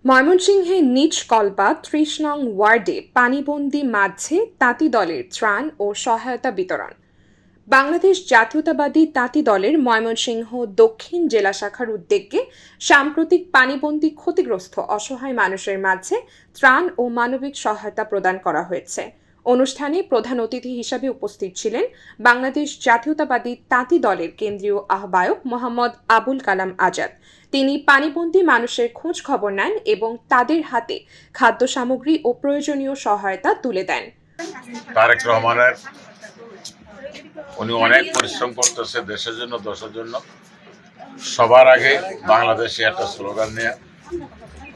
ময়মনসিংহের নিচ কল্পা ৩০ নং ওয়ার্ডে পানিবন্দী মাঝে তাঁতি দলের ত্রাণ ও সহায়তা বিতরণ। বাংলাদেশ জাতীয়তাবাদী তাঁতি দলের ময়মনসিংহ দক্ষিণ জেলা শাখার উদ্যোগে সাম্প্রতিক পানিবন্দী ক্ষতিগ্রস্ত অসহায় মানুষের মাঝে ত্রাণ ও মানবিক সহায়তা প্রদান করা হয়েছে। অনুষ্ঠানে প্রধান অতিথি হিসাবে উপস্থিত ছিলেন বাংলাদেশ জাতীয়তাবাদী তাঁতি দলের কেন্দ্রীয় আহ্বায়ক মোহাম্মদ আবুল কালাম আজাদ। তিনি পানিবন্দী মানুষের খোঁজ খবর নেন এবং তাদের হাতে খাদ্য সামগ্রী ও প্রয়োজনীয় সহায়তা তুলে দেন। তারেক রহমানের উনি অনেক পরিশ্রম করতেছে দেশের জন্য, দেশের জন্য। সবার আগে বাংলাদেশে একটা স্লোগান নিয়ে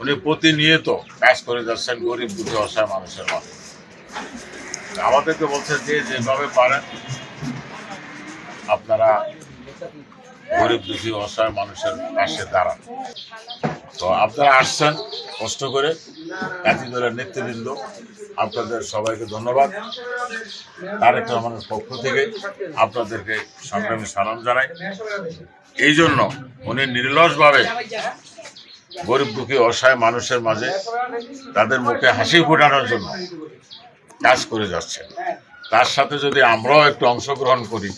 উনি প্রতিনিয়ত কাজ করে যাচ্ছেন গরিব দুঃখী অসহায় মানুষের মাঝে। আমাদেরকে বলছেন যে যেভাবে পারেন আপনারা গরিব দুঃখী অসহায় মানুষের পাশে দাঁড়ান। তো আপনারা আসছেন কষ্ট করে, তাঁতি দলের নেতৃবৃন্দ, আপনাদের সবাইকে ধন্যবাদ। তারেক রহমানের পক্ষ থেকে আপনাদেরকে সংগ্রামী সালাম জানাই। এই জন্য উনি নির্লসভাবে গরিব দুঃখী অসহায় মানুষের মাঝে তাদের মুখে হাসি ফোটানোর জন্য কাজ করে যাচ্ছেন। তার সাথে যদি আমরাও একটু অংশগ্রহণ করি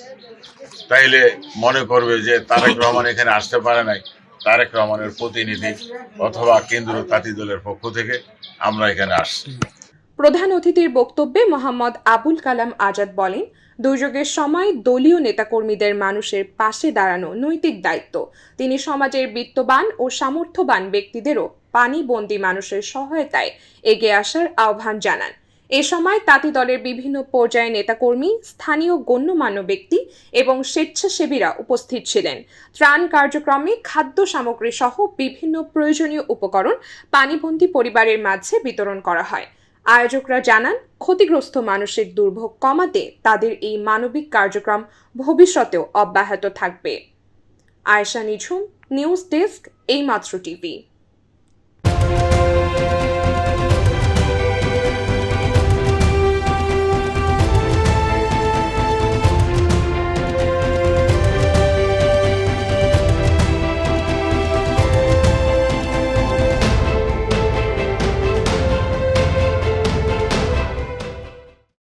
তাইলে মনে করবে যে তারেক রহমান এখানে আসতে পারে নাই, তারেক রহমানের প্রতিনিধি অথবা কেন্দ্রীয় তাঁতি দলের পক্ষ থেকে আমরা এখানে আসছি। প্রধান অতিথির বক্তব্যে মোহাম্মদ আবুল কালাম আজাদ বলেন, দুর্যোগের সময় দলীয় নেতাকর্মীদের মানুষের পাশে দাঁড়ানো নৈতিক দায়িত্ব। তিনি সমাজের বিত্তবান ও সামর্থ্যবান ব্যক্তিদেরও পানিবন্দী মানুষের সহায়তায় এগিয়ে আসার আহ্বান জানান। এ সময় তাঁতি দলের বিভিন্ন পর্যায়ে নেতাকর্মী, স্থানীয় গণ্যমান্য ব্যক্তি এবং স্বেচ্ছাসেবীরা উপস্থিত ছিলেন। ত্রাণ কার্যক্রমে খাদ্য সামগ্রী সহ বিভিন্ন প্রয়োজনীয় উপকরণ পানিবন্দী পরিবারের মাঝে বিতরণ করা হয়। আয়োজকরা জানান, ক্ষতিগ্রস্ত মানুষের দুর্ভোগ কমাতে তাদের এই মানবিক কার্যক্রম ভবিষ্যতেও অব্যাহত থাকবে। আয়েশা নিঝুম, নিউজ ডেস্ক, এইমাত্র টিভি।